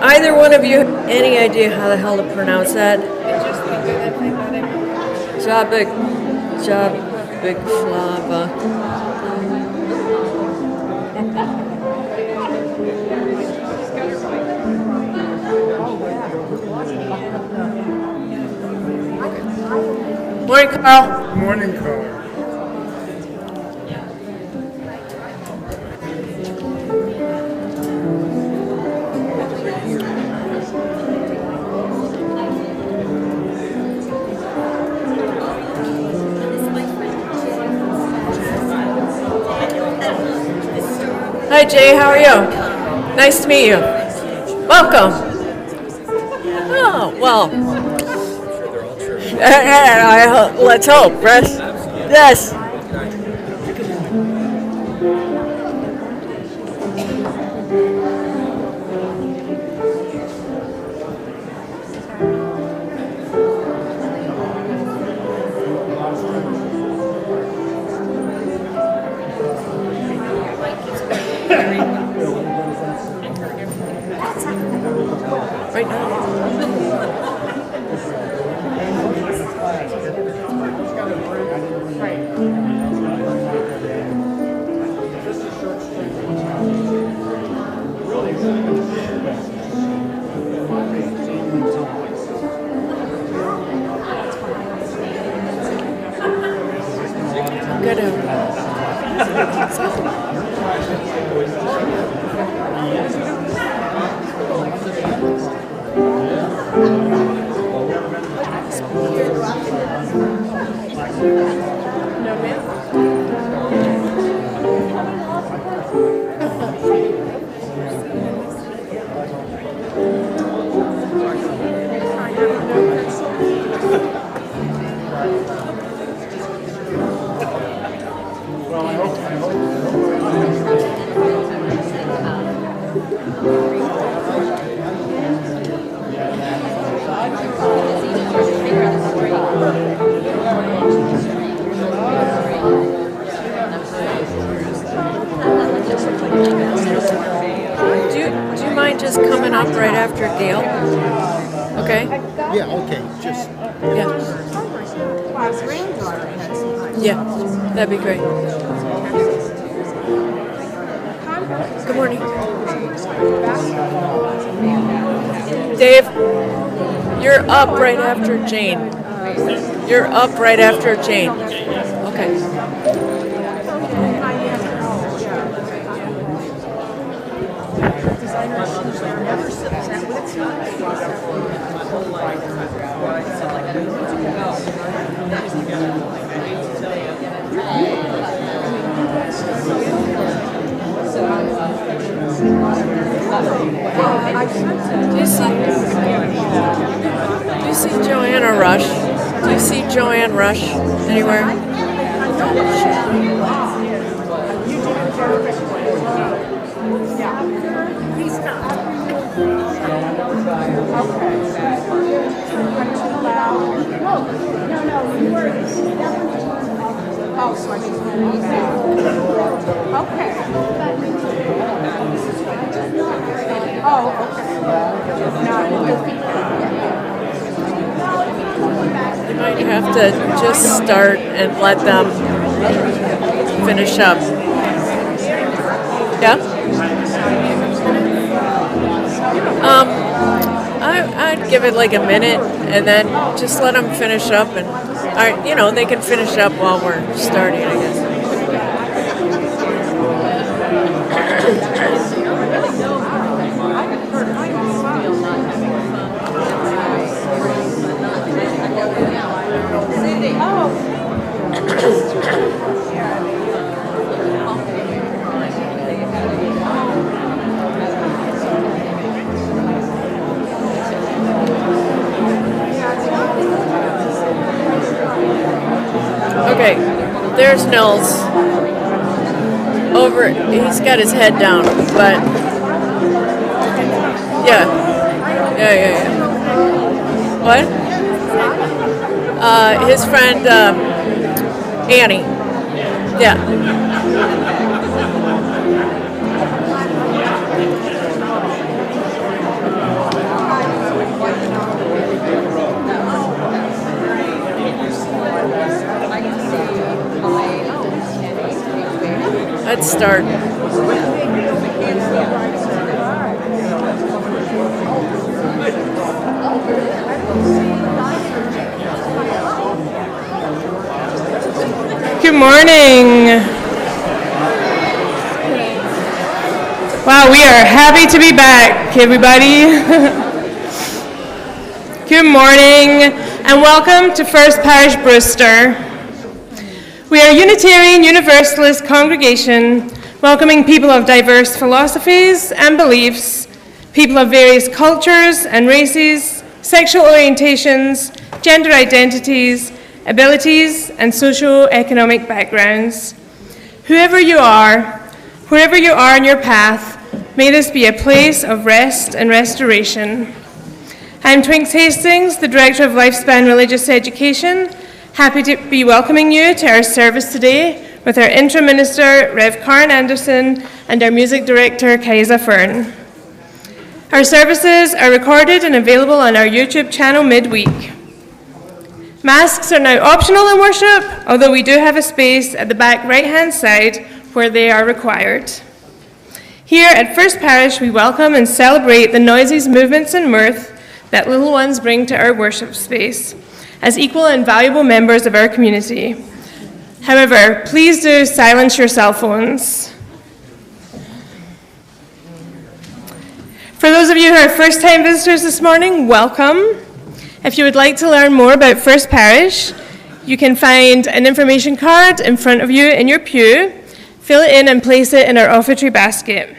Either one of you any idea how the hell to pronounce that? Jabik, Jabik Flava. Morning, Carl. Morning, Carl. Hi, Jay. How are you? Nice to meet you. Welcome. Oh, well. Let's hope, right? Yes. Right now. Good. Do you mind just coming up right after Gail? Okay? Yeah, okay. Just Yeah. Yeah, that'd be great. Good morning. Dave, you're up right after Jane. You're up right after Jane. Okay. Do you see Joanna Rush? Do you see Joanne Rush anywhere? Oh, so I need to okay. Oh, okay. You might have to just start and let them finish up. Yeah? I'd give it like a minute and then just let them finish up and, they can finish up while we're starting, I guess. Okay, there's Nils. He's got his head down, but yeah. What? His friend Annie. Yeah. let's start. Good morning. Wow, we are happy to be back, everybody. Good morning and welcome to First Parish Brewster. We are a Unitarian Universalist congregation welcoming people of diverse philosophies and beliefs, people of various cultures and races, sexual orientations, gender identities, abilities, and socio-economic backgrounds. Whoever you are, wherever you are in your path, may this be a place of rest and restoration. I'm Twinks Hastings, the Director of Lifespan Religious Education, happy to be welcoming you to our service today with our Interim Minister, Rev. Karen Anderson, and our Music Director, Kaisa Fern. Our services are recorded and available on our YouTube channel midweek. Masks are now optional in worship, although we do have a space at the back right-hand side where they are required. Here at First Parish, we welcome and celebrate the noises, movements, and mirth that little ones bring to our worship space as equal and valuable members of our community. However, please do silence your cell phones. For those of you who are first-time visitors this morning, welcome. If you would like to learn more about First Parish, you can find an information card in front of you in your pew, fill it in and place it in our offertory basket.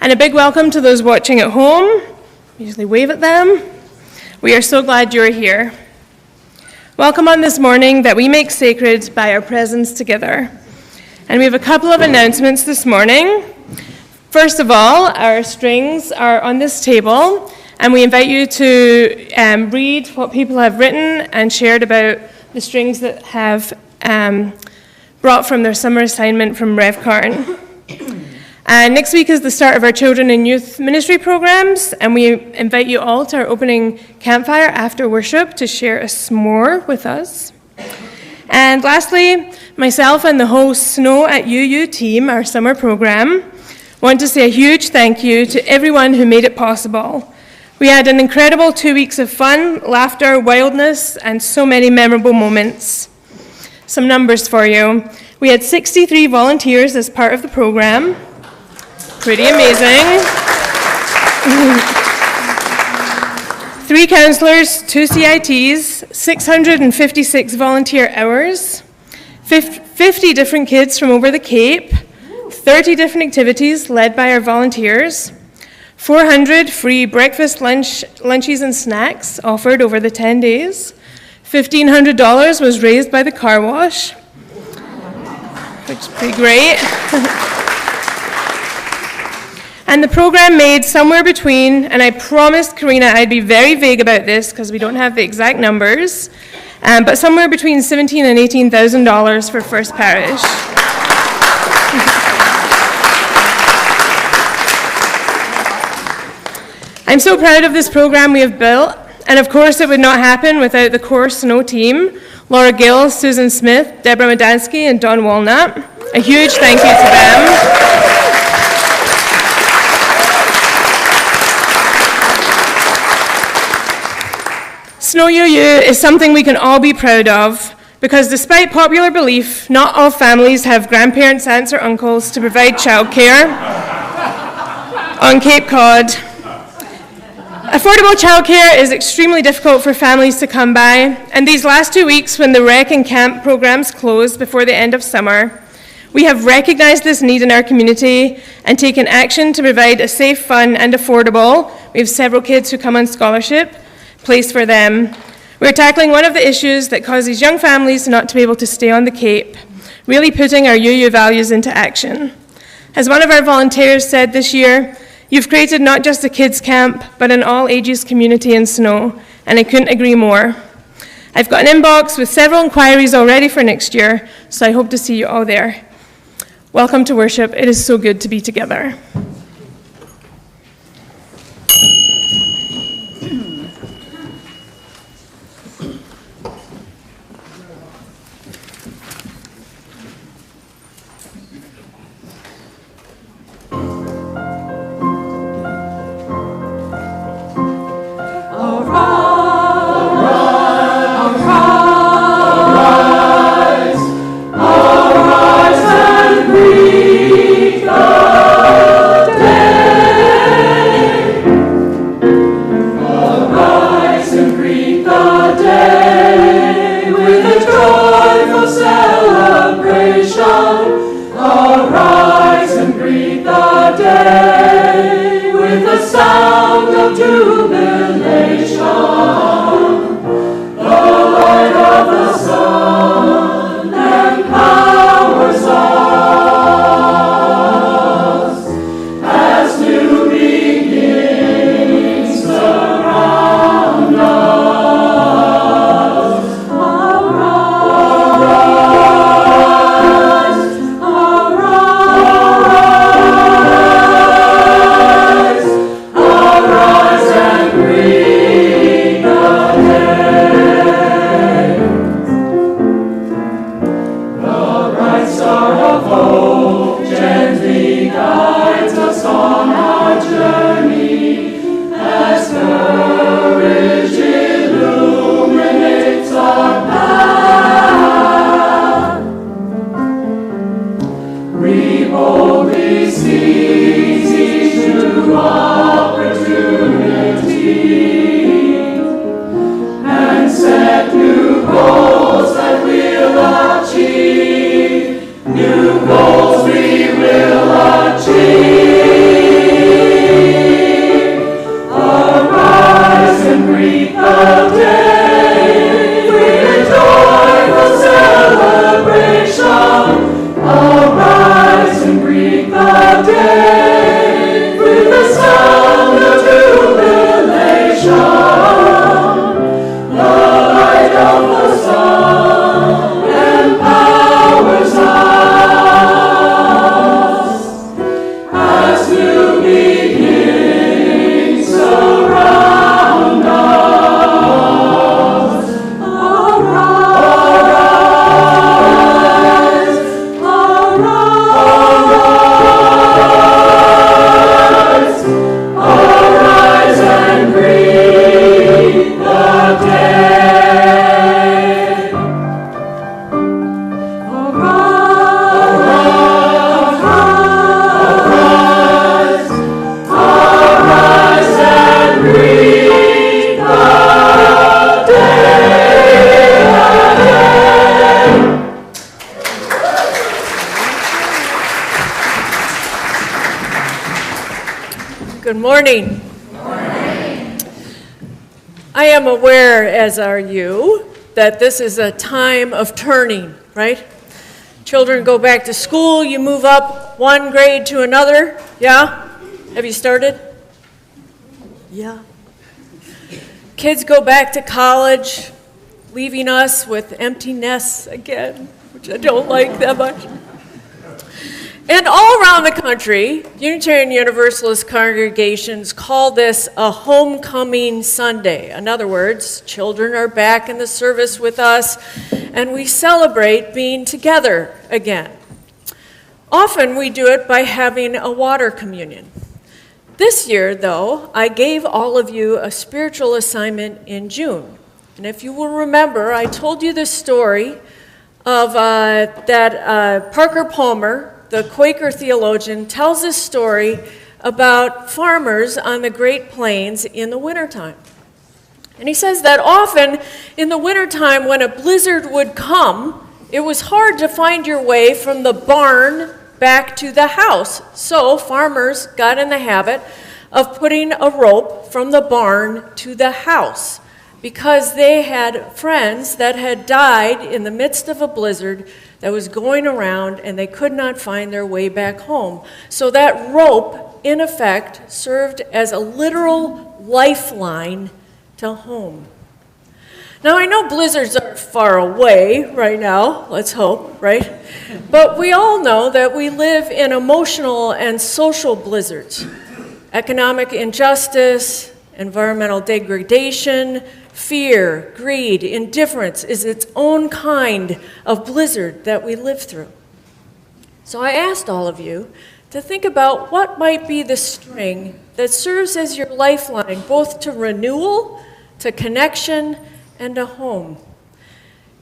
And a big welcome to those watching at home. Usually wave at them. We are so glad you're here. Welcome on this morning that we make sacred by our presence together. And we have a couple of announcements this morning. First of all, our strings are on this table, and we invite you to read what people have written and shared about the strings that have brought from their summer assignment from Rev. Karen. Next week is the start of our children and youth ministry programs, and we invite you all to our opening campfire after worship to share a s'more with us. And lastly, myself and the whole Snow at UU team, our summer program, want to say a huge thank you to everyone who made it possible. We had an incredible 2 weeks of fun, laughter, wildness, and so many memorable moments. Some numbers for you. We had 63 volunteers as part of the program. Pretty amazing. 3 counselors, 2 CITs, 656 volunteer hours, 50 different kids from over the Cape, 30 different activities led by our volunteers, 400 free breakfast, lunches, and snacks offered over the 10 days. $1,500 was raised by the car wash, which is pretty great. And the program made somewhere between, and I promised Karina I'd be very vague about this because we don't have the exact numbers, but somewhere between $17,000 and $18,000 for First Parish. I'm so proud of this program we have built, and of course it would not happen without the core Snow team, Laura Gill, Susan Smith, Deborah Medansky, and Don Walnut. A huge thank you to them. Snow UU is something we can all be proud of, because despite popular belief, not all families have grandparents, aunts, or uncles to provide childcare on Cape Cod. Affordable childcare is extremely difficult for families to come by, and these last 2 weeks when the rec and camp programs closed before the end of summer, we have recognized this need in our community and taken action to provide a safe, fun, and affordable, we have several kids who come on scholarship, place for them. We're tackling one of the issues that causes young families not to be able to stay on the Cape, really putting our UU values into action. As one of our volunteers said this year, you've created not just a kids camp, but an all-ages community in Snow, and I couldn't agree more. I've got an inbox with several inquiries already for next year, so I hope to see you all there. Welcome to worship. It is so good to be together. Good morning. I am aware, as are you, that this is a time of turning, right? Children go back to school, you move up one grade to another, yeah? Have you started? Yeah. Kids go back to college, leaving us with empty nests again, which I don't like that much. And all around the country, Unitarian Universalist congregations call this a homecoming Sunday. In other words, children are back in the service with us, and we celebrate being together again. Often we do it by having a water communion. This year, though, I gave all of you a spiritual assignment in June. And if you will remember, I told you the story of that Parker Palmer, the Quaker theologian, tells this story about farmers on the Great Plains in the wintertime. And he says that often in the wintertime when a blizzard would come, it was hard to find your way from the barn back to the house. So farmers got in the habit of putting a rope from the barn to the house because they had friends that had died in the midst of a blizzard that was going around and they could not find their way back home. So that rope, in effect, served as a literal lifeline to home. Now, I know blizzards are far away right now, let's hope, right? But we all know that we live in emotional and social blizzards. Economic injustice, environmental degradation, fear, greed, indifference is its own kind of blizzard that we live through. So I asked all of you to think about what might be the string that serves as your lifeline, both to renewal, to connection, and to home.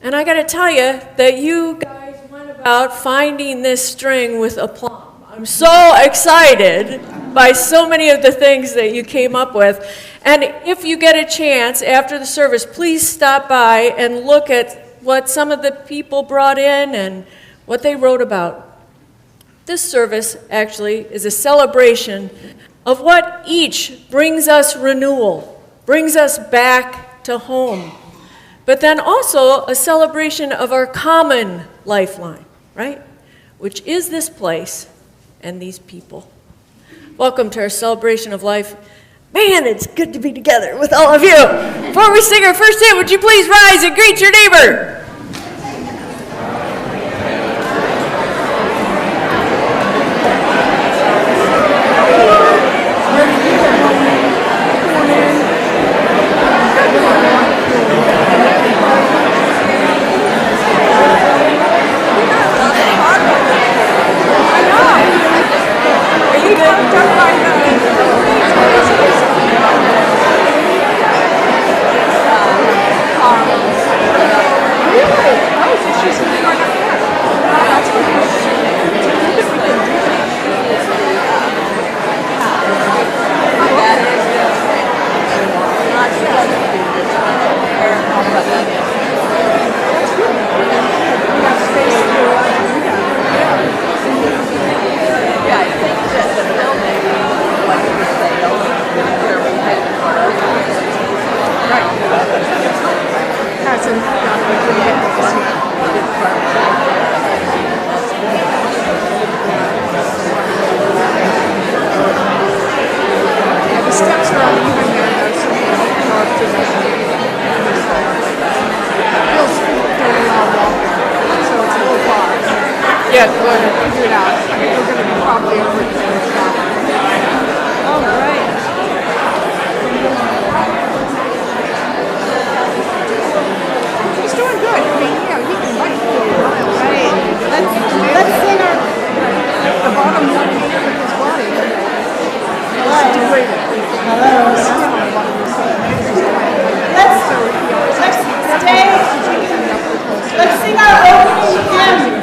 And I got to tell you that you guys went about finding this string with aplomb. I'm so excited by so many of the things that you came up with. And if you get a chance after the service, please stop by and look at what some of the people brought in and what they wrote about. This service actually is a celebration of what each brings us renewal, brings us back to home, but then also a celebration of our common lifeline, right? Which is this place and these people. Welcome to our celebration of life. Man, it's good to be together with all of you. Before we sing our first hymn, would you please rise and greet your neighbor? Yeah, go ahead. Figure it out. I think we're going to be probably over at 10 o'clock. Oh, right. He's doing good. I mean, yeah, he can bike for a while. Right. Let's sing our. The bottom one here with his body. Let's stay. Let's sing our opening hymn.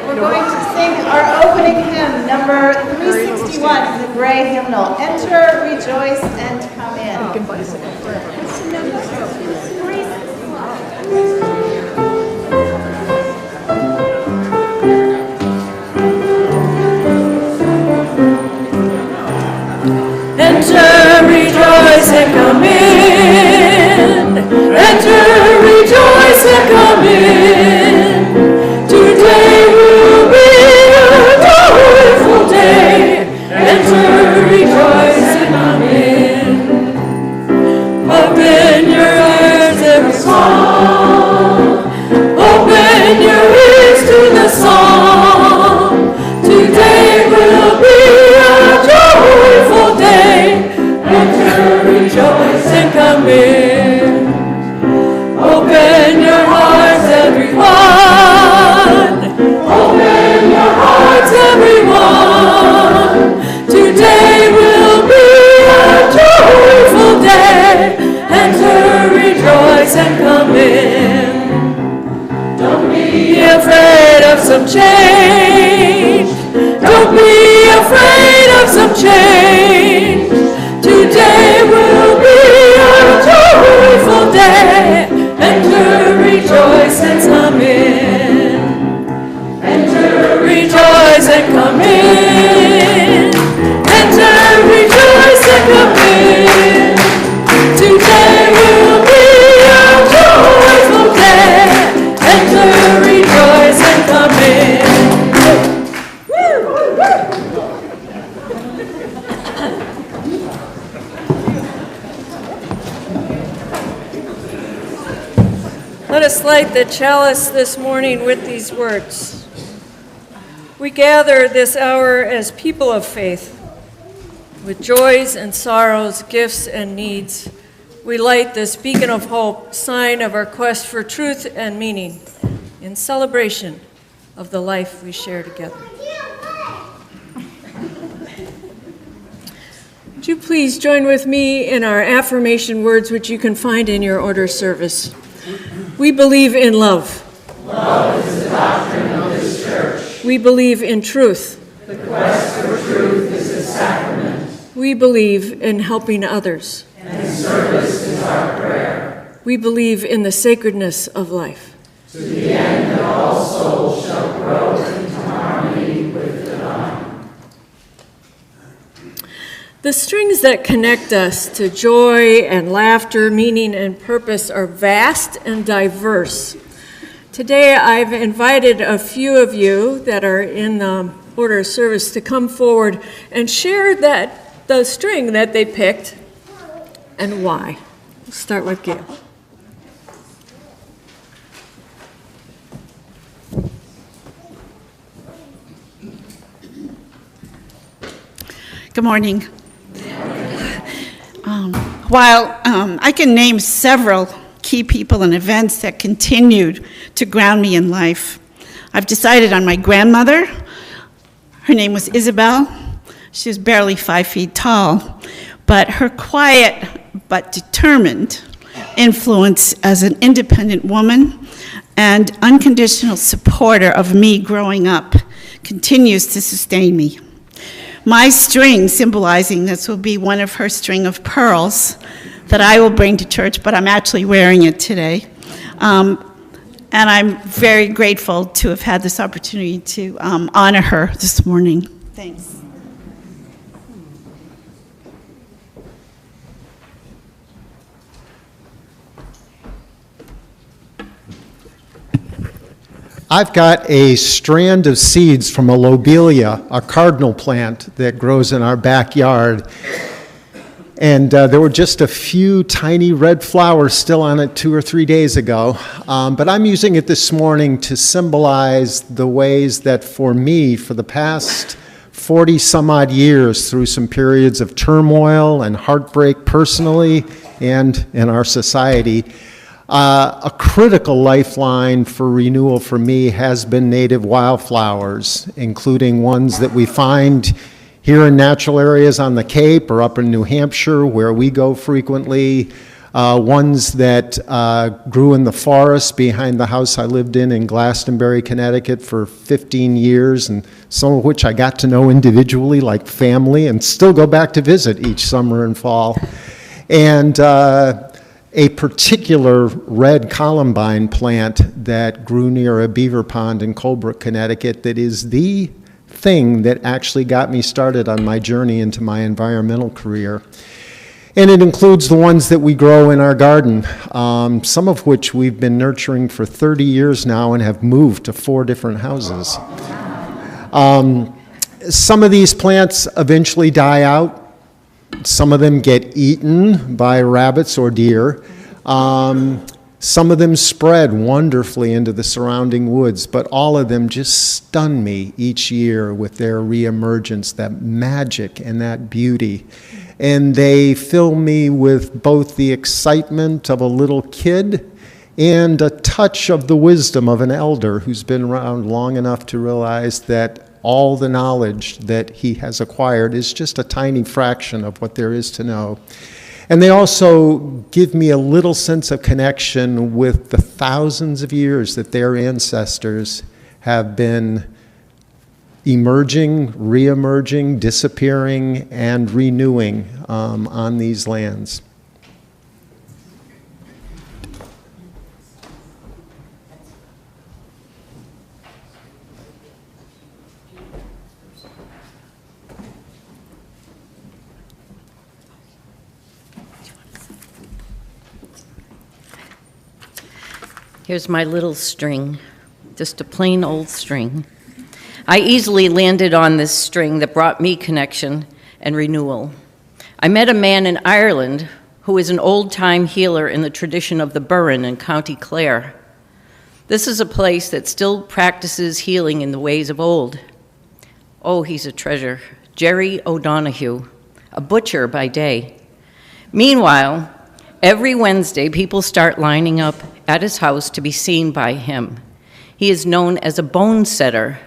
We're going to sing our opening hymn, number 361, the Gray hymnal. Enter, rejoice, and come in. Enter, rejoice, and come in. Enter, rejoice, and come in. Today will be a joyful day. Enter, rejoice, and come in. Open your ears, every song. Open your ears to the song. Today will be a joyful day. Enter, rejoice, and come in. Open your hearts, everyone. Open your hearts, everyone. Today will be a joyful day. Enter, rejoice, and come in. Don't be afraid of some change. Don't be afraid of some change. Today will be a joyful day. Enter, rejoice, and come in. Enter, rejoice, and come in. Enter, rejoice, and come in. Today will be a joyful day. Enter, rejoice, and come in. Let us light the chalice this morning with these words. We gather this hour as people of faith, with joys and sorrows, gifts and needs. We light this beacon of hope, sign of our quest for truth and meaning, in celebration of the life we share together. Would you please join with me in our affirmation words, which you can find in your order service? We believe in love. Love is the doctrine of this church. We believe in truth. The quest for truth is a sacrament. We believe in helping others. And service is our prayer. We believe in the sacredness of life. To the end that all souls shall grow into harmony with the divine. The strings that connect us to joy and laughter, meaning and purpose are vast and diverse. Today I've invited a few of you that are in the order of service to come forward and share the string that they picked and why. We'll start with Gail. Good morning. While I can name several key people and events that continued to ground me in life, I've decided on my grandmother. Her name was Isabel. She was barely 5 feet tall, but her quiet but determined influence as an independent woman and unconditional supporter of me growing up continues to sustain me. My string symbolizing this will be one of her string of pearls that I will bring to church, but I'm actually wearing it today. And I'm very grateful to have had this opportunity to honor her this morning. Thanks. I've got a strand of seeds from a lobelia, a cardinal plant that grows in our backyard. And there were just a few tiny red flowers still on it 2 or 3 days ago. But I'm using it this morning to symbolize the ways that for me, for the past 40 some odd years, through some periods of turmoil and heartbreak personally and in our society, a critical lifeline for renewal for me has been native wildflowers, including ones that we find here in natural areas on the Cape or up in New Hampshire where we go frequently, ones that grew in the forest behind the house I lived in Glastonbury, Connecticut for 15 years, and some of which I got to know individually like family and still go back to visit each summer and fall. And a particular red columbine plant that grew near a beaver pond in Colebrook, Connecticut that is the thing that actually got me started on my journey into my environmental career. And it includes the ones that we grow in our garden, some of which we've been nurturing for 30 years now and have moved to 4 different houses. Some of these plants eventually die out. Some of them get eaten by rabbits or deer. Some of them spread wonderfully into the surrounding woods, but all of them just stun me each year with their reemergence, that magic and that beauty. And they fill me with both the excitement of a little kid and a touch of the wisdom of an elder who's been around long enough to realize that all the knowledge that he has acquired is just a tiny fraction of what there is to know. And they also give me a little sense of connection with the thousands of years that their ancestors have been emerging, re-emerging, disappearing, and renewing on these lands. Here's my little string, just a plain old string. I easily landed on this string that brought me connection and renewal. I met a man in Ireland who is an old-time healer in the tradition of the Burren in County Clare. This is a place that still practices healing in the ways of old. Oh, he's a treasure. Jerry O'Donoghue, a butcher by day. Meanwhile, every Wednesday, people start lining up at his house to be seen by him. He is known as a bone setter.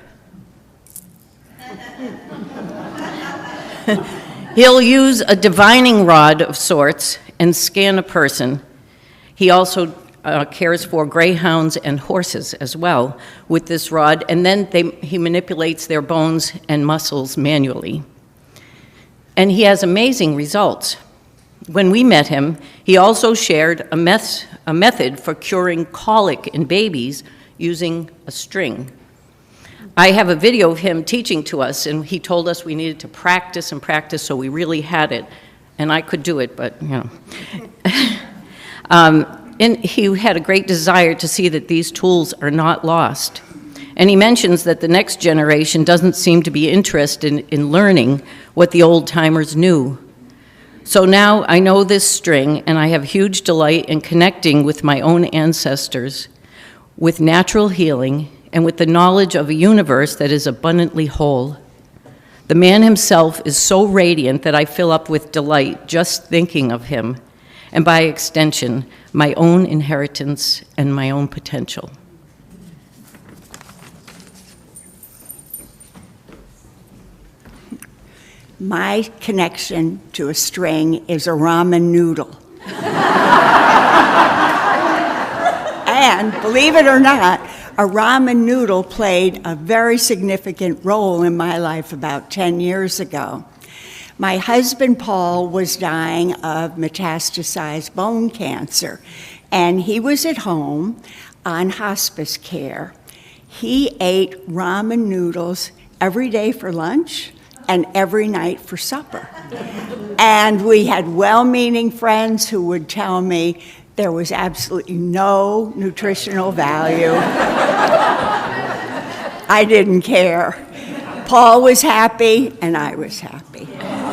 He'll use a divining rod of sorts and scan a person. He also cares for greyhounds and horses as well with this rod, and then he manipulates their bones and muscles manually. And he has amazing results. When we met him, he also shared a method for curing colic in babies using a string. I have a video of him teaching to us, and he told us we needed to practice and practice, so we really had it. And I could do it, but, you know. And he had a great desire to see that these tools are not lost. And he mentions that the next generation doesn't seem to be interested in learning what the old-timers knew. So now I know this string, and I have huge delight in connecting with my own ancestors, with natural healing, and with the knowledge of a universe that is abundantly whole. The man himself is so radiant that I fill up with delight just thinking of him, and by extension, my own inheritance and my own potential. My connection to a string is a ramen noodle. And believe it or not, a ramen noodle played a very significant role in my life about 10 years ago. My husband, Paul, was dying of metastasized bone cancer, and he was at home on hospice care. He ate ramen noodles every day for lunch and every night for supper. And we had well-meaning friends who would tell me there was absolutely no nutritional value. I didn't care. Paul was happy, and I was happy.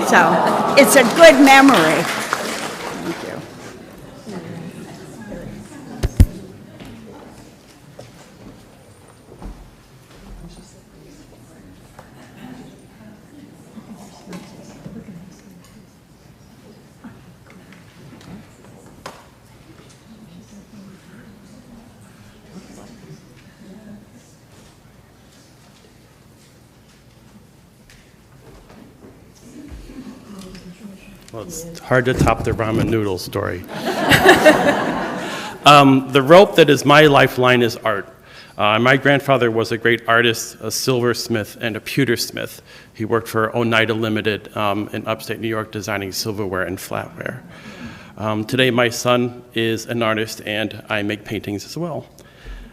So it's a good memory. Thank you. Well, it's hard to top the ramen noodle story. The rope that is my lifeline is art. My grandfather was a great artist, a silversmith, and a pewtersmith. He worked for Oneida Limited in upstate New York, designing silverware and flatware. Today, my son is an artist, and I make paintings as well.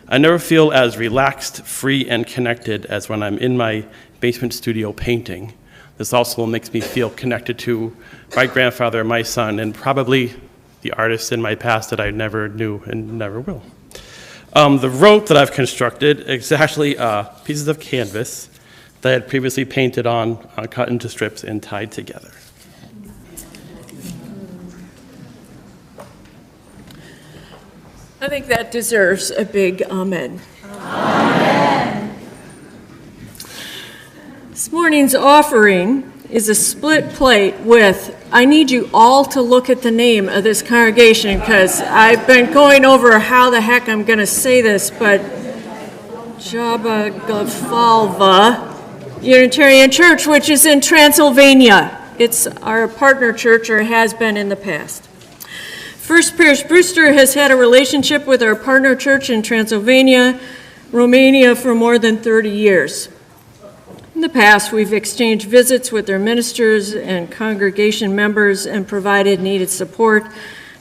I never feel as relaxed, free, and connected as when I'm in my basement studio painting. This also makes me feel connected to my grandfather, my son, and probably the artists in my past that I never knew and never will. The rope that I've constructed is actually pieces of canvas that I had previously painted on, cut into strips, and tied together. I think that deserves a big amen. Amen. This morning's offering is a split plate with, I need you all to look at the name of this congregation because I've been going over how the heck I'm going to say this, but Jabagafalva Unitarian Church, which is in Transylvania. It's our partner church, or has been in the past. First Parish Brewster has had a relationship with our partner church in Transylvania, Romania for more than 30 years. In the past, we've exchanged visits with their ministers and congregation members and provided needed support.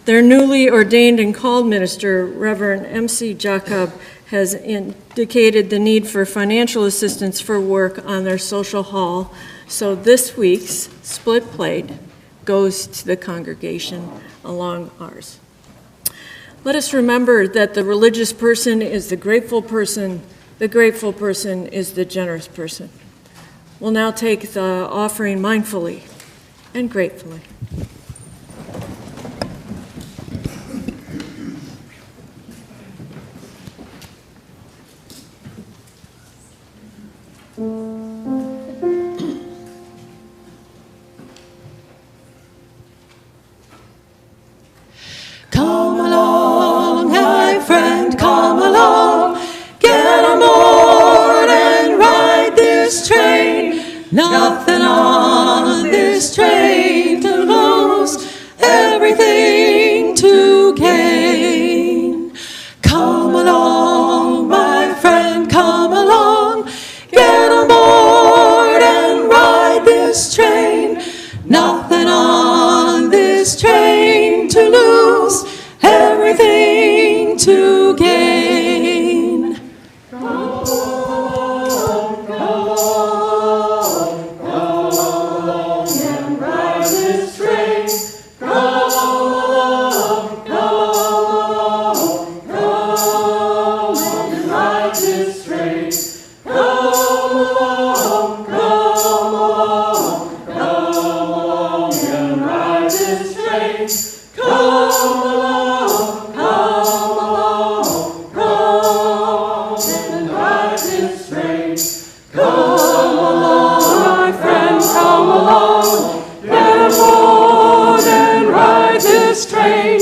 Their newly ordained and called minister, Reverend M.C. Jacob, has indicated the need for financial assistance for work on their social hall. So this week's split plate goes to the congregation along ours. Let us remember that the religious person is the grateful person is the generous person. We'll now take the offering mindfully and gratefully. Come along, my friend, come along, get on board and ride this train. Nothing on this train to lose, everything to gain. Come along, my friend, come along, get on board and ride this train. Nothing on this train to lose, everything to gain. Come along and ride this train. Come and ride this train. Come along and ride this train. Come along and ride this train. Come along, my friend, come along, get aboard and ride this train.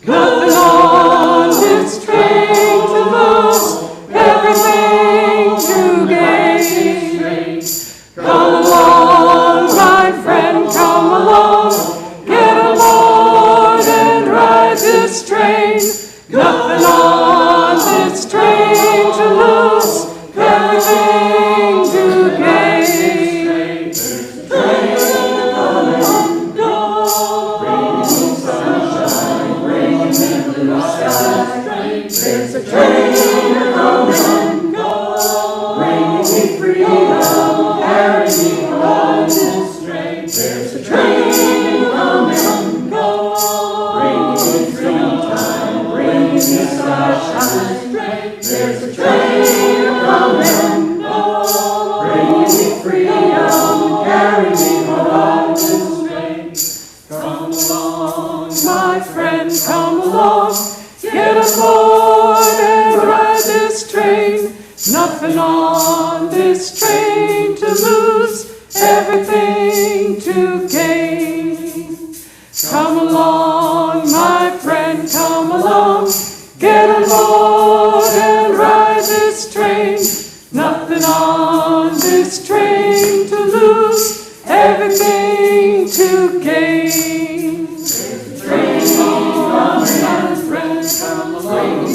Nothing on this train to lose, everything to gain. Come along, my friend, come along, get aboard and ride this train. Nothing on this train to lose, everything to gain. Train coming, go, bringing sunshine, bringing blue skies. There's a train coming, go, bringing me freedom, carry me on this train. There's a train coming, go, bringing me free time, bringing me sunshine. There's a train coming, go, bringing me freedom, carry me on this friend, come along. Get aboard and ride this train. Nothing on this train to lose, everything to gain. Come along, my friend, come along. Get aboard and ride this train. Nothing on this train to lose, everything to gain. Train coming, my friend, come along.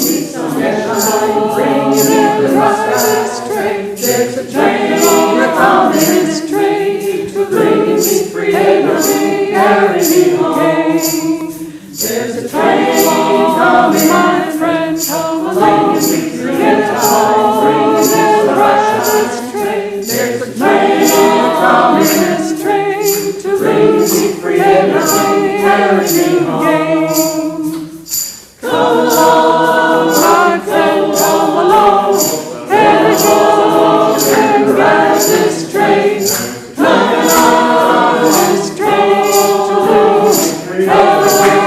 Get aboard and ride this train. There's a train on this train to lose, everything, everything to gain. There's a train coming, my friend, come along. Get aboard and ride this train. There's a train coming, this train to lose, everything, everything to gain. Come along, my friend, come along. Get aboard and ride this train. Come along, this train to lose, everything.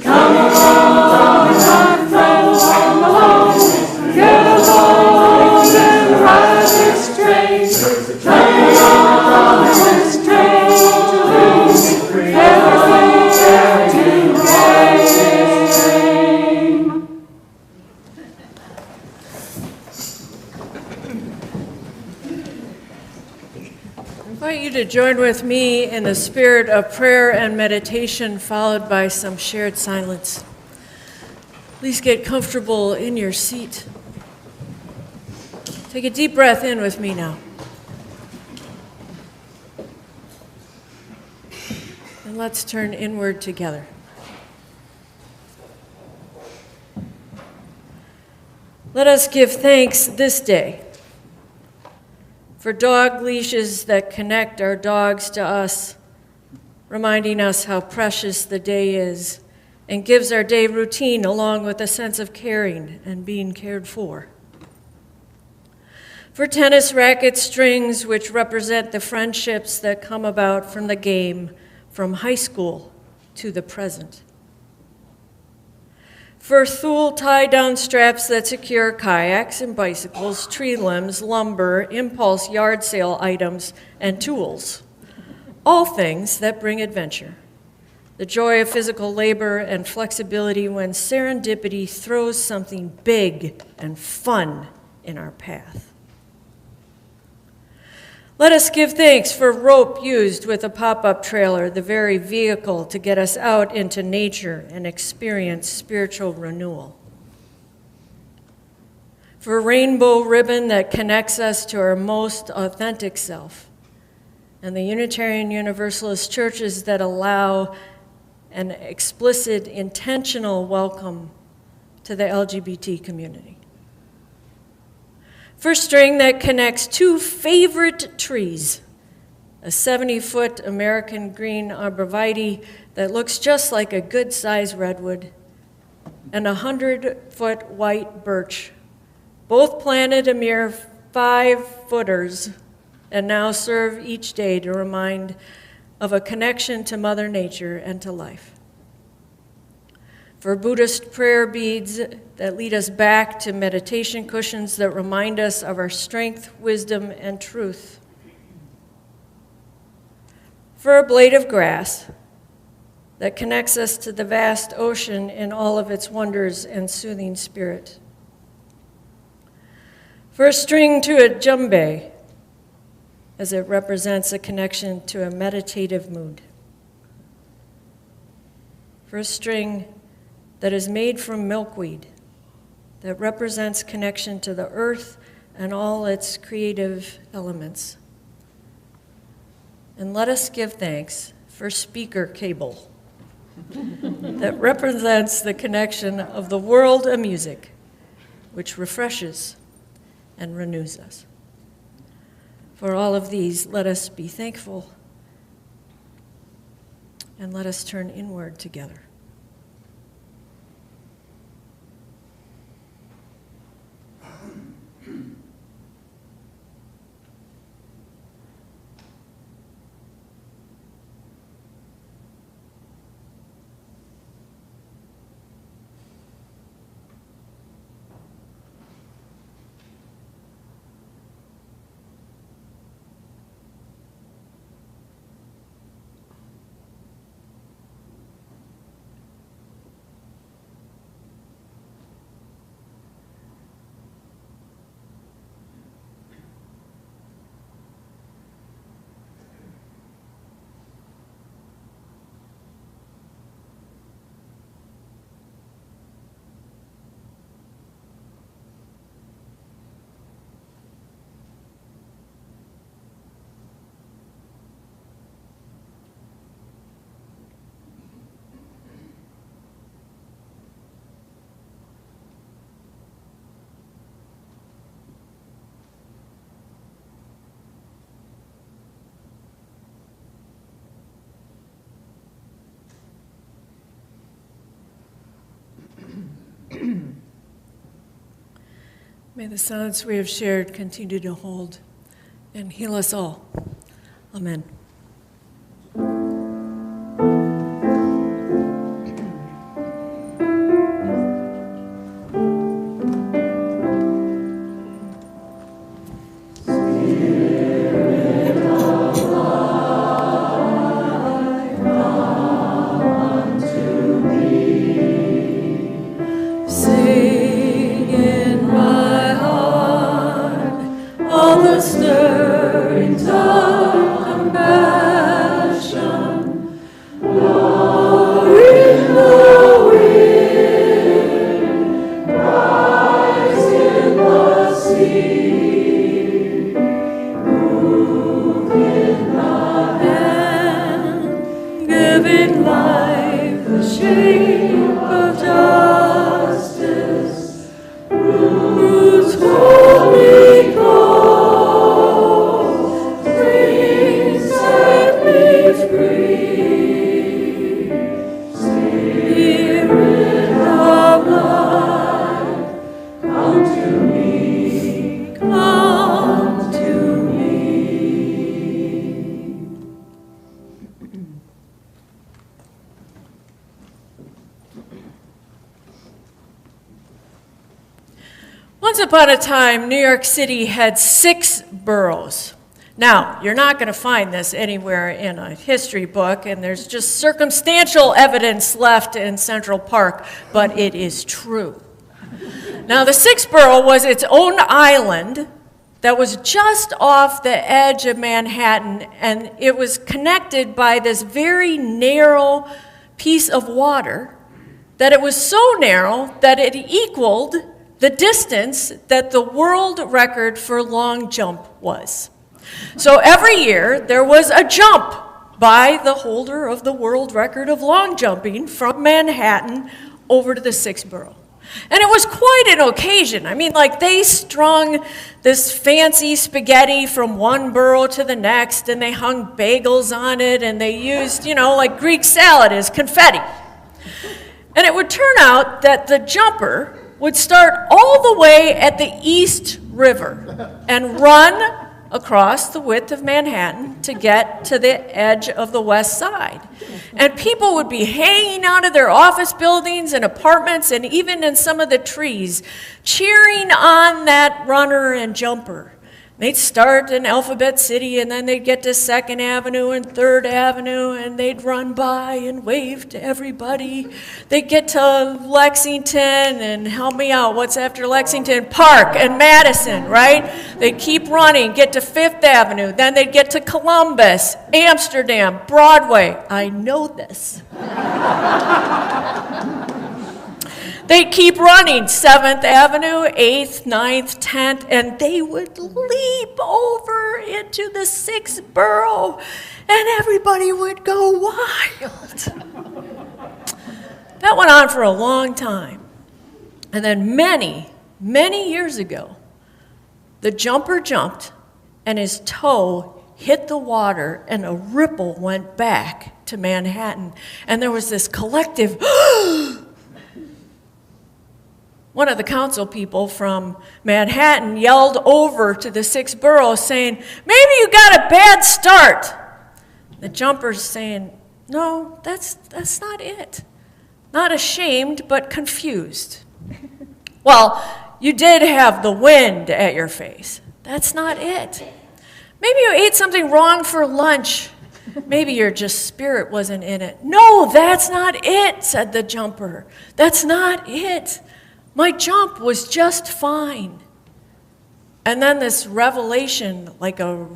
Come along, my friend, come along. Get aboard and ride this train. Come along, this train to lose, everything to gain. I invite you to join with me in the spirit of prayer and meditation, followed by some shared silence. Please get comfortable in your seat. Take a deep breath in with me now. And let's turn inward together. Let us give thanks this day for dog leashes that connect our dogs to us, reminding us how precious the day is, and gives our day routine along with a sense of caring and being cared for. For tennis racket strings, which represent the friendships that come about from the game, from high school to the present. For Thule tie-down straps that secure kayaks and bicycles, tree limbs, lumber, impulse yard sale items, and tools. All things that bring adventure. The joy of physical labor and flexibility when serendipity throws something big and fun in our path. Let us give thanks for rope used with a pop-up trailer, the very vehicle to get us out into nature and experience spiritual renewal. For rainbow ribbon that connects us to our most authentic self, and the Unitarian Universalist churches that allow an explicit, intentional welcome to the LGBT community. For string that connects two favorite trees, a 70-foot American green arborvitae that looks just like a good-sized redwood, and a 100-foot white birch, both planted a mere 5-footers, and now serve each day to remind of a connection to Mother Nature and to life. For Buddhist prayer beads that lead us back to meditation cushions that remind us of our strength, wisdom, and truth. For a blade of grass that connects us to the vast ocean in all of its wonders and soothing spirit. For a string to a djembe, as it represents a connection to a meditative mood. For a string that is made from milkweed, that represents connection to the earth and all its creative elements. And let us give thanks for speaker cable that represents the connection of the world of music, which refreshes and renews us. For all of these, let us be thankful, and let us turn inward together. May the silence we have shared continue to hold and heal us all. Amen. Once upon a time, New York City had 6 boroughs. Now, you're not going to find this anywhere in a history book, and there's just circumstantial evidence left in Central Park, but it is true. Now, the 6th borough was its own island that was just off the edge of Manhattan, and it was connected by this very narrow piece of water, that it was so narrow that it equaled the distance that the world record for long jump was. So every year there was a jump by the holder of the world record of long jumping from Manhattan over to the 6th borough. And it was quite an occasion. I mean, like, they strung this fancy spaghetti from one borough to the next, and they hung bagels on it, and they used, like Greek salad as confetti. And it would turn out that the jumper would start all the way at the East River and run across the width of Manhattan to get to the edge of the West Side. And people would be hanging out of their office buildings and apartments and even in some of the trees, cheering on that runner and jumper. They'd start in Alphabet City, and then they'd get to 2nd Avenue and 3rd Avenue, and they'd run by and wave to everybody. They'd get to Lexington, and help me out, what's after Lexington? Park and Madison, right? They'd keep running, get to 5th Avenue, then they'd get to Columbus, Amsterdam, Broadway. I know this. They'd keep running, 7th Avenue, 8th, 9th, 10th, and they would leap over into the 6th borough, and everybody would go wild. That went on for a long time. And then many, many years ago, the jumper jumped, and his toe hit the water, and a ripple went back to Manhattan. And there was this collective One of the council people from Manhattan yelled over to the 6th borough saying, "Maybe you got a bad start." The jumper's saying, "No, that's not it." Not ashamed, but confused. "Well, you did have the wind at your face. That's not it. Maybe you ate something wrong for lunch. Maybe your just spirit wasn't in it." "No, that's not it," said the jumper. "That's not it. My jump was just fine." And then this revelation, like a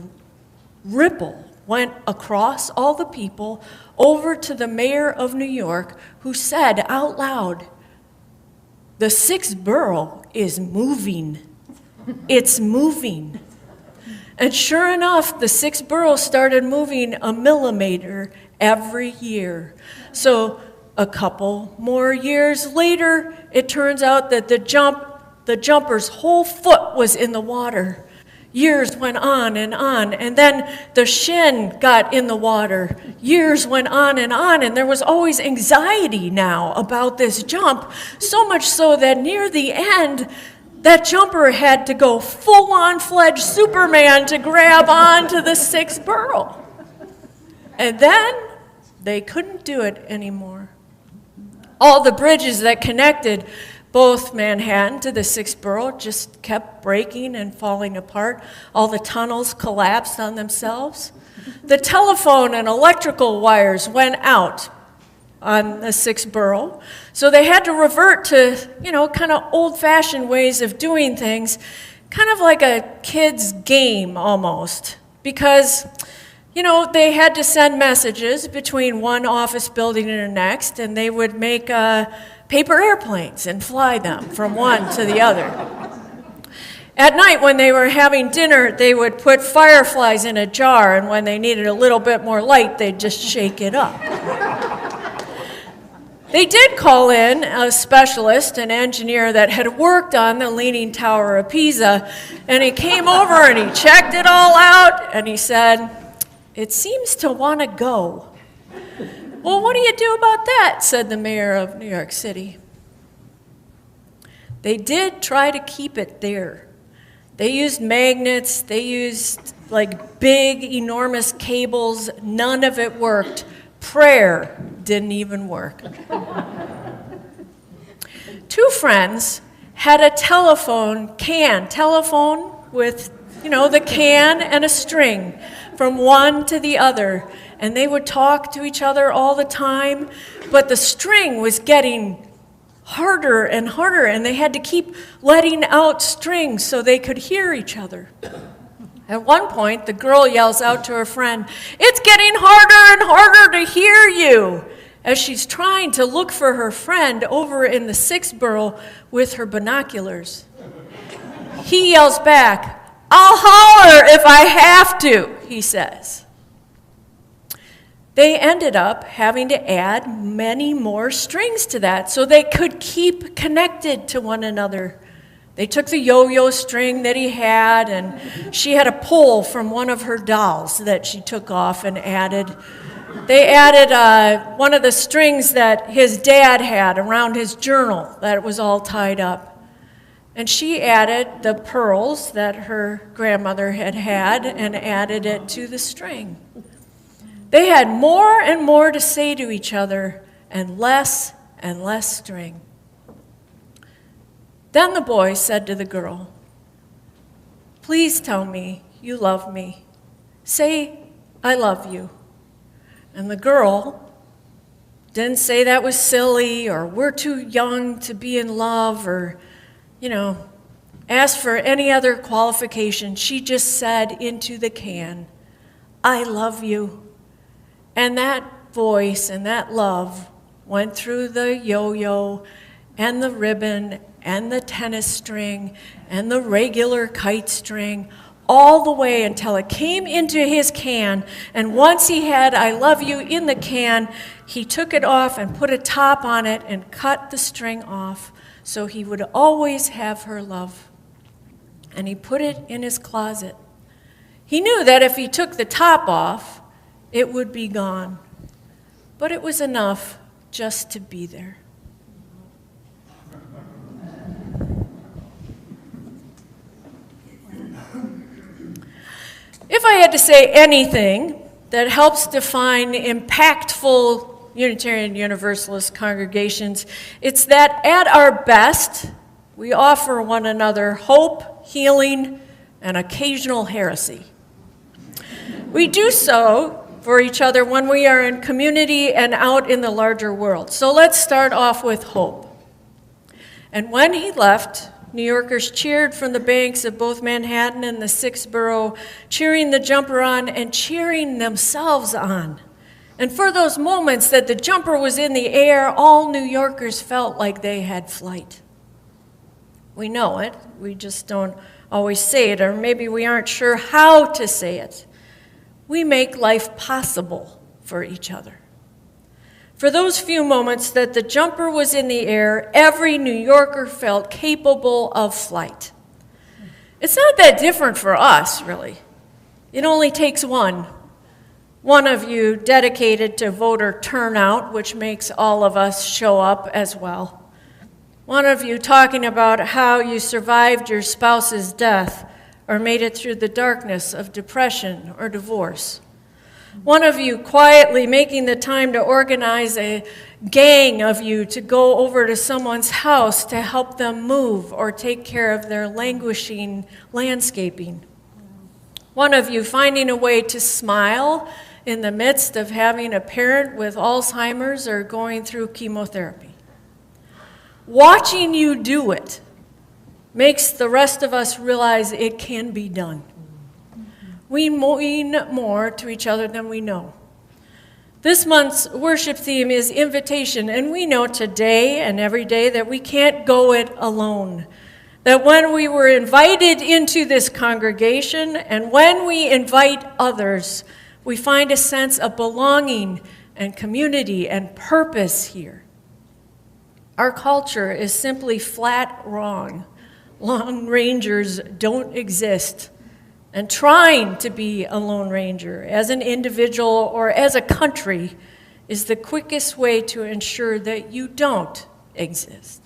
ripple, went across all the people over to the mayor of New York, who said out loud, "The 6th borough is moving. It's moving." And sure enough, the 6th borough started moving a millimeter every year. So a couple more years later, it turns out that the jumper's whole foot was in the water. Years went on, and then the shin got in the water. Years went on, and there was always anxiety now about this jump, so much so that near the end, that jumper had to go full-on fledged Superman to grab onto the 6th borough. And then they couldn't do it anymore. All the bridges that connected both Manhattan to the 6th borough just kept breaking and falling apart. All the tunnels collapsed on themselves. The telephone and electrical wires went out on the 6th borough. So they had to revert to, kind of old-fashioned ways of doing things, kind of like a kid's game almost. Because, they had to send messages between one office building and the next, and they would make paper airplanes and fly them from one to the other. At night, when they were having dinner, they would put fireflies in a jar, and when they needed a little bit more light, they'd just shake it up. They did call in a specialist, an engineer that had worked on the Leaning Tower of Pisa, and he came over and he checked it all out, and he said, "It seems to want to go." "Well, what do you do about that?" said the mayor of New York City. They did try to keep it there. They used magnets, they used big, enormous cables. None of it worked. Prayer didn't even work. Two friends had a telephone with, the can and a string from one to the other. And they would talk to each other all the time, but the string was getting harder and harder, and they had to keep letting out strings so they could hear each other. At one point, the girl yells out to her friend, "It's getting harder and harder to hear you," as she's trying to look for her friend over in the 6th borough with her binoculars. He yells back, "I'll holler if I have to," he says. They ended up having to add many more strings to that so they could keep connected to one another. They took the yo-yo string that he had, and she had a pole from one of her dolls that she took off and added. They added one of the strings that his dad had around his journal that was all tied up. And she added the pearls that her grandmother had and added it to the string. They had more and more to say to each other and less string. Then the boy said to the girl, "Please tell me you love me. Say, I love you." And the girl didn't say that was silly or we're too young to be in love or, ask for any other qualification. She just said into the can, "I love you." And that voice and that love went through the yo-yo and the ribbon and the tennis string and the regular kite string all the way until it came into his can. And once he had "I love you" in the can, he took it off and put a top on it and cut the string off so he would always have her love. And he put it in his closet. He knew that if he took the top off, it would be gone. But it was enough just to be there. If I had to say anything that helps define impactful Unitarian Universalist congregations, it's that at our best, we offer one another hope, healing, and occasional heresy. We do so for each other when we are in community and out in the larger world. So let's start off with hope. And when he left, New Yorkers cheered from the banks of both Manhattan and the 6th borough, cheering the jumper on and cheering themselves on. And for those moments that the jumper was in the air, all New Yorkers felt like they had flight. We know it, we just don't always say it, or maybe we aren't sure how to say it. We make life possible for each other. For those few moments that the jumper was in the air, every New Yorker felt capable of flight. It's not that different for us, really. It only takes one of you dedicated to voter turnout, which makes all of us show up as well. One of you talking about how you survived your spouse's death or made it through the darkness of depression or divorce. One of you quietly making the time to organize a gang of you to go over to someone's house to help them move or take care of their languishing landscaping. One of you finding a way to smile in the midst of having a parent with Alzheimer's or going through chemotherapy. Watching you do it makes the rest of us realize it can be done. We mean more to each other than we know. This month's worship theme is invitation, and we know today and every day that we can't go it alone. That when we were invited into this congregation and when we invite others, we find a sense of belonging and community and purpose here. Our culture is simply flat wrong. Lone rangers don't exist. And trying to be a lone ranger as an individual or as a country is the quickest way to ensure that you don't exist.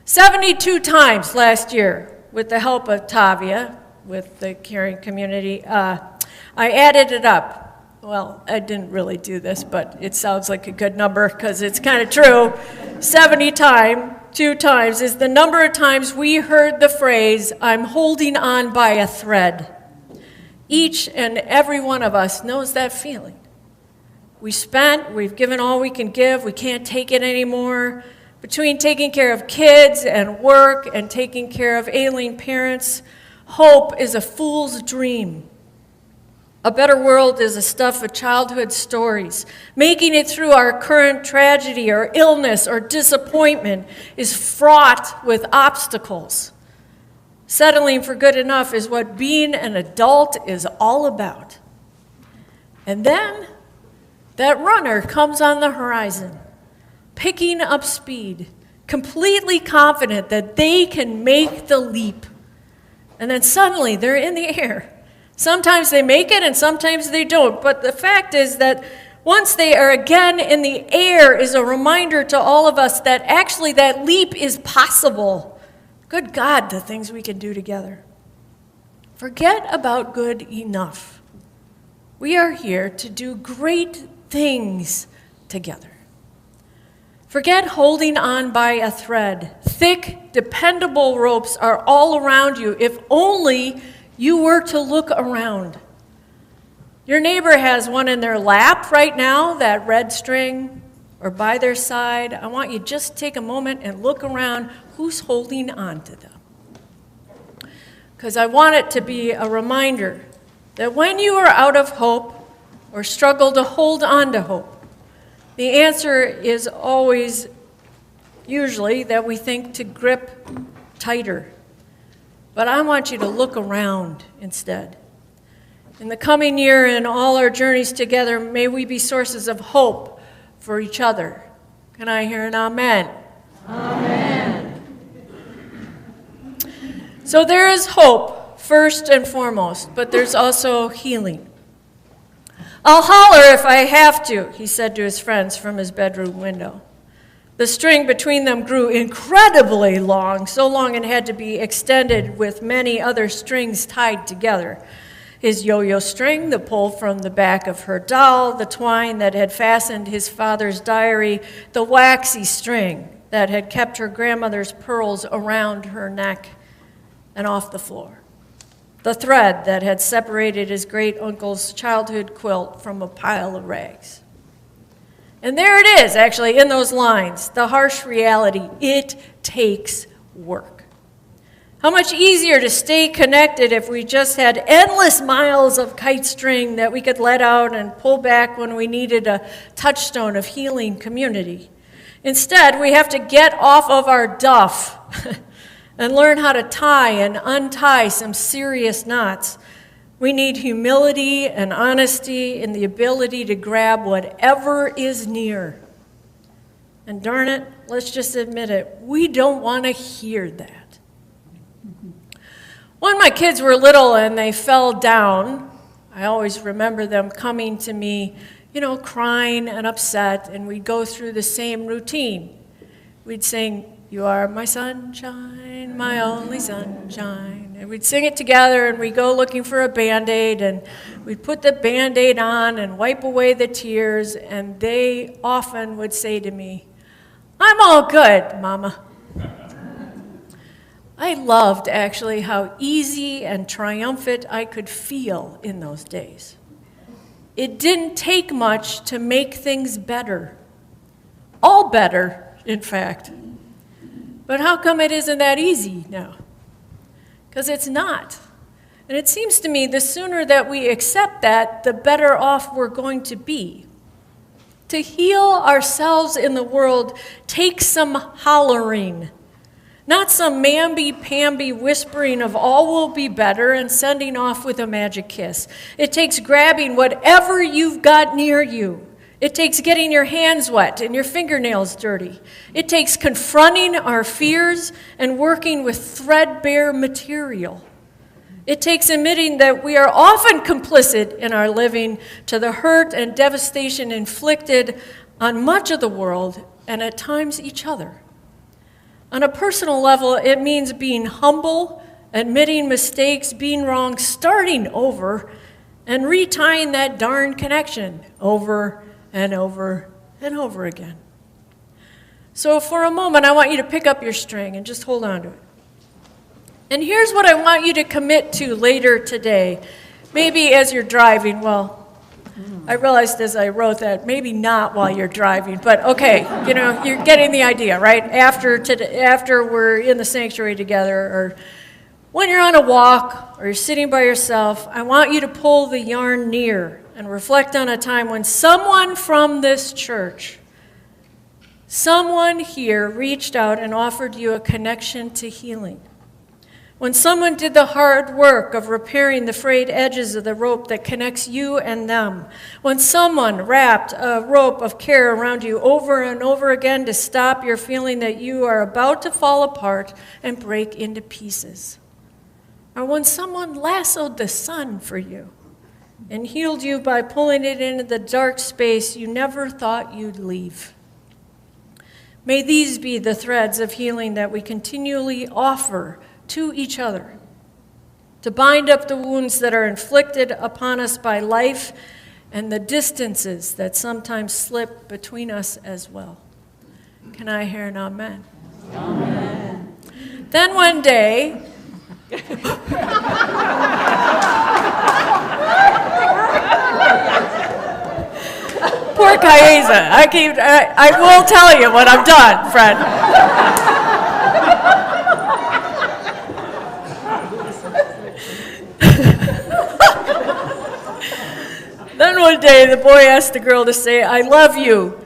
72 times last year, with the help of Tavia, with the Caring Community, I added it up. Well, I didn't really do this, but it sounds like a good number because it's kind of true. 2 times is the number of times we heard the phrase, "I'm holding on by a thread." Each and every one of us knows that feeling. We've given all we can give, we can't take it anymore. Between taking care of kids and work and taking care of ailing parents, hope is a fool's dream. A better world is the stuff of childhood stories. Making it through our current tragedy or illness or disappointment is fraught with obstacles. Settling for good enough is what being an adult is all about. And then that runner comes on the horizon, picking up speed, completely confident that they can make the leap. And then suddenly they're in the air. Sometimes they make it and sometimes they don't. But the fact is that once they are again in the air is a reminder to all of us that actually that leap is possible. Good God, the things we can do together. Forget about good enough. We are here to do great things together. Forget holding on by a thread. Thick, dependable ropes are all around you if only you were to look around. Your neighbor has one in their lap right now, that red string, or by their side. I want you to just take a moment and look around who's holding on to them. Because I want it to be a reminder that when you are out of hope or struggle to hold on to hope, the answer is always, usually, that we think to grip tighter. But I want you to look around instead. In the coming year and all our journeys together, may we be sources of hope for each other. Can I hear an amen? Amen. So there is hope, first and foremost, but there's also healing. "I'll holler if I have to," he said to his friends from his bedroom window. The string between them grew incredibly long, so long it had to be extended with many other strings tied together. His yo-yo string, the pull from the back of her doll, the twine that had fastened his father's diary, the waxy string that had kept her grandmother's pearls around her neck and off the floor. The thread that had separated his great-uncle's childhood quilt from a pile of rags. And there it is, actually, in those lines, the harsh reality. It takes work. How much easier to stay connected if we just had endless miles of kite string that we could let out and pull back when we needed a touchstone of healing community. Instead, we have to get off of our duff and learn how to tie and untie some serious knots. We need humility and honesty and the ability to grab whatever is near. And darn it, let's just admit it, we don't want to hear that. When my kids were little and they fell down, I always remember them coming to me, crying and upset, and we'd go through the same routine. we'd sing, "You are my sunshine, my only sunshine." And we'd sing it together, and we'd go looking for a Band-Aid, and we'd put the Band-Aid on and wipe away the tears, and they often would say to me, "I'm all good, Mama." I loved, actually, how easy and triumphant I could feel in those days. It didn't take much to make things better. All better, in fact. But how come it isn't that easy now? Because it's not. And it seems to me the sooner that we accept that, the better off we're going to be. To heal ourselves in the world takes some hollering, not some mamby-pamby whispering of all will be better and sending off with a magic kiss. It takes grabbing whatever you've got near you. It takes getting your hands wet and your fingernails dirty. It takes confronting our fears and working with threadbare material. It takes admitting that we are often complicit in our living to the hurt and devastation inflicted on much of the world and at times each other. On a personal level, it means being humble, admitting mistakes, being wrong, starting over, and retying that darn connection over and over and over again. So for a moment, I want you to pick up your string and just hold on to it. And here's what I want you to commit to later today. Maybe as you're driving, well, I realized as I wrote that, maybe not while you're driving, but okay, you're getting the idea, right? After we're in the sanctuary together, or when you're on a walk, or you're sitting by yourself, I want you to pull the yarn near and reflect on a time when someone from this church, someone here reached out and offered you a connection to healing. When someone did the hard work of repairing the frayed edges of the rope that connects you and them. When someone wrapped a rope of care around you over and over again to stop your feeling that you are about to fall apart and break into pieces. Or when someone lassoed the sun for you and healed you by pulling it into the dark space you never thought you'd leave. May these be the threads of healing that we continually offer to each other, to bind up the wounds that are inflicted upon us by life and the distances that sometimes slip between us as well. Can I hear an amen? Amen. Then one day, poor Kaeza, I will tell you when I'm done, Fred. Then one day, the boy asked the girl to say, "I love you,"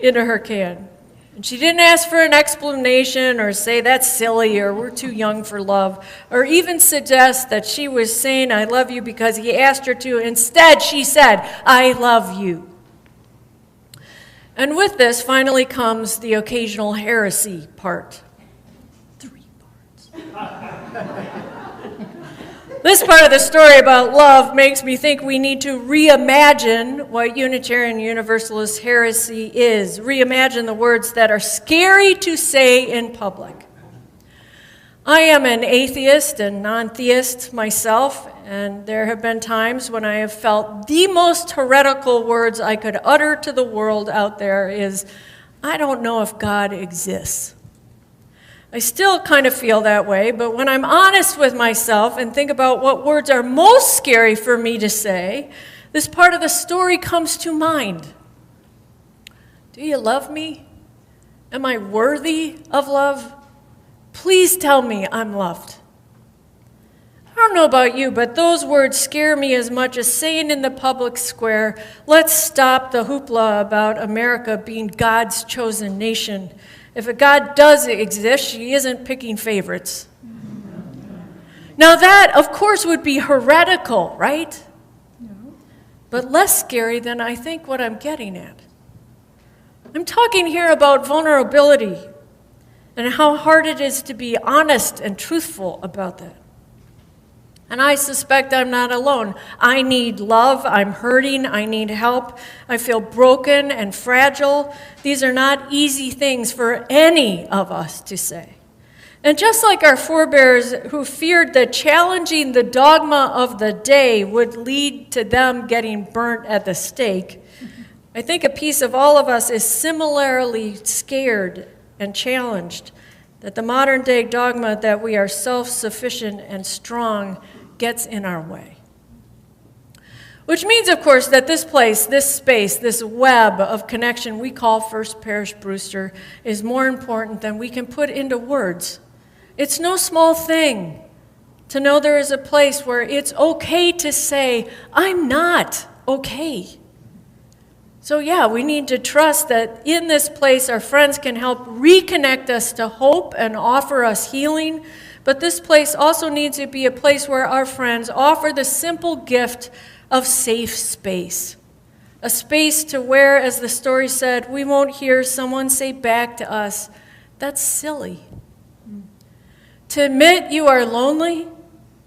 into her can. And she didn't ask for an explanation or say, "That's silly," or "We're too young for love," or even suggest that she was saying, "I love you," because he asked her to. Instead, she said, "I love you." And with this finally comes the occasional heresy part. 3 parts. This part of the story about love makes me think we need to reimagine what Unitarian Universalist heresy is. Reimagine the words that are scary to say in public. I am an atheist and non-theist myself, and there have been times when I have felt the most heretical words I could utter to the world out there is, "I don't know if God exists." I still kind of feel that way, but when I'm honest with myself and think about what words are most scary for me to say, this part of the story comes to mind. Do you love me? Am I worthy of love? Please tell me I'm loved. I don't know about you, but those words scare me as much as saying in the public square, "Let's stop the hoopla about America being God's chosen nation. If a God does exist, she isn't picking favorites." Now that, of course, would be heretical, right? But less scary than I think what I'm getting at. I'm talking here about vulnerability and how hard it is to be honest and truthful about that. And I suspect I'm not alone. I need love, I'm hurting, I need help, I feel broken and fragile. These are not easy things for any of us to say. And just like our forebears who feared that challenging the dogma of the day would lead to them getting burnt at the stake, I think a piece of all of us is similarly scared and challenged that the modern day dogma that we are self-sufficient and strong gets in our way. Which means, of course, that this place, this space, this web of connection we call First Parish Brewster is more important than we can put into words. It's no small thing to know there is a place where it's okay to say, I'm not okay. So yeah, we need to trust that in this place our friends can help reconnect us to hope and offer us healing. But this place also needs to be a place where our friends offer the simple gift of safe space. A space to where, as the story said, we won't hear someone say back to us, that's silly. To admit you are lonely,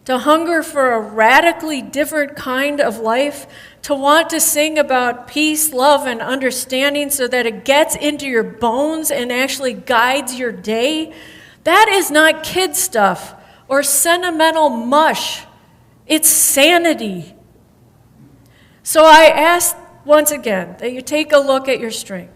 to hunger for a radically different kind of life, to want to sing about peace, love, and understanding so that it gets into your bones and actually guides your day, that is not kid stuff or sentimental mush. It's sanity. So I ask once again that you take a look at your string.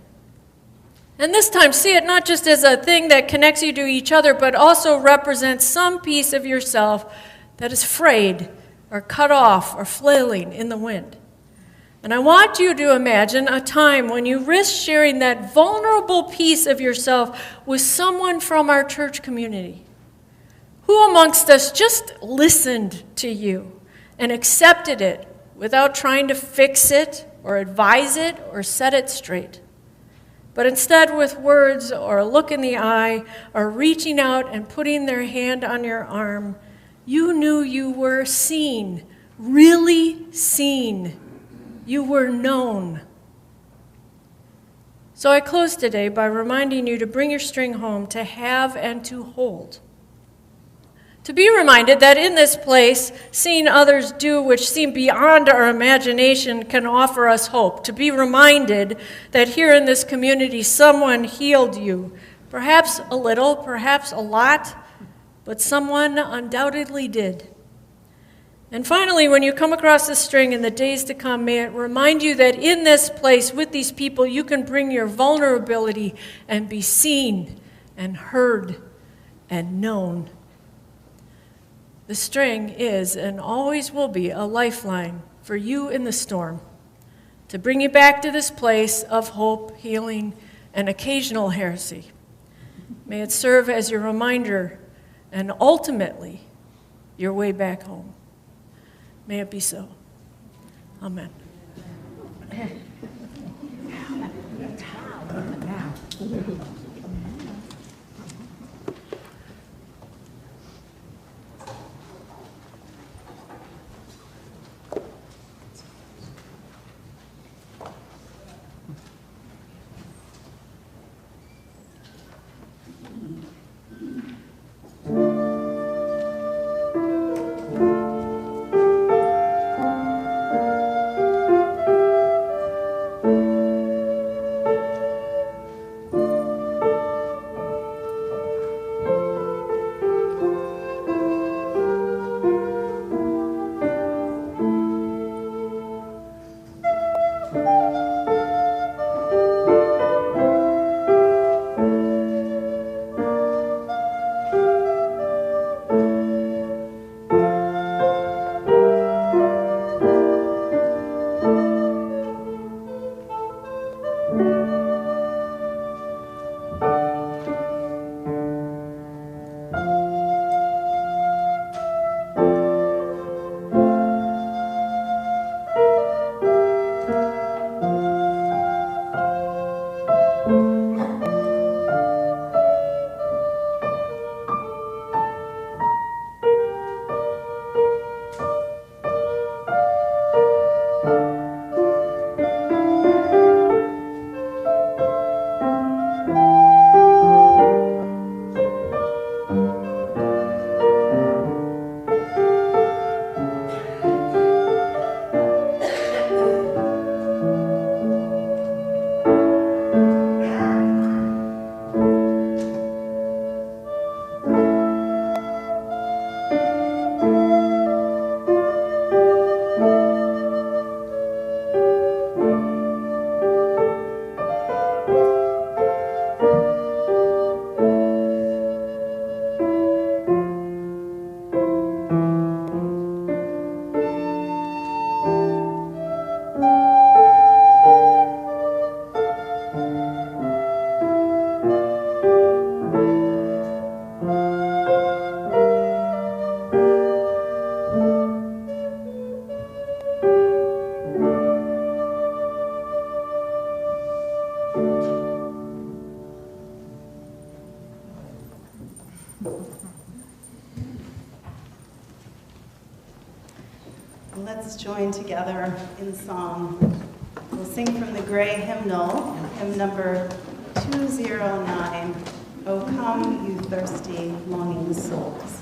And this time, see it not just as a thing that connects you to each other, but also represents some piece of yourself that is frayed or cut off or flailing in the wind. And I want you to imagine a time when you risk sharing that vulnerable piece of yourself with someone from our church community. Who amongst us just listened to you and accepted it without trying to fix it or advise it or set it straight? But instead, with words or a look in the eye or reaching out and putting their hand on your arm, you knew you were seen, really seen. You were known. So I close today by reminding you to bring your string home, to have and to hold. To be reminded that in this place, seeing others do which seem beyond our imagination can offer us hope. To be reminded that here in this community, someone healed you. Perhaps a little, perhaps a lot, but someone undoubtedly did. And finally, when you come across this string in the days to come, may it remind you that in this place with these people, you can bring your vulnerability and be seen and heard and known. The string is and always will be a lifeline for you in the storm, to bring you back to this place of hope, healing, and occasional heresy. May it serve as your reminder and ultimately your way back home. May it be so. Amen. Let's join together in song. We'll sing from the Gray Hymnal, hymn number 209, O Come, You Thirsty, Longing Souls.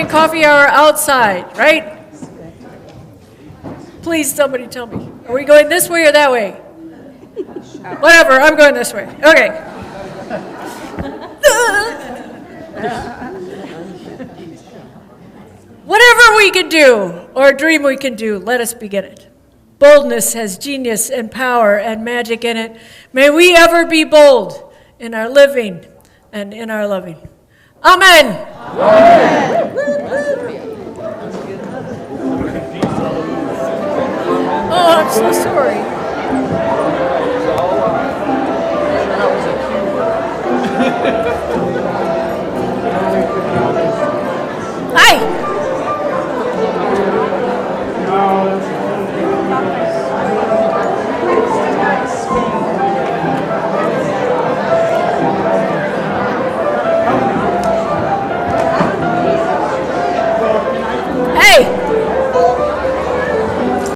Coffee hour outside, right? Please, somebody tell me. Are we going this way or that way? Whatever, I'm going this way. Okay. Whatever we can do, or dream we can do, let us begin it. Boldness has genius and power and magic in it. May we ever be bold in our living and in our loving. Amen. Amen. Oh, I'm so sorry.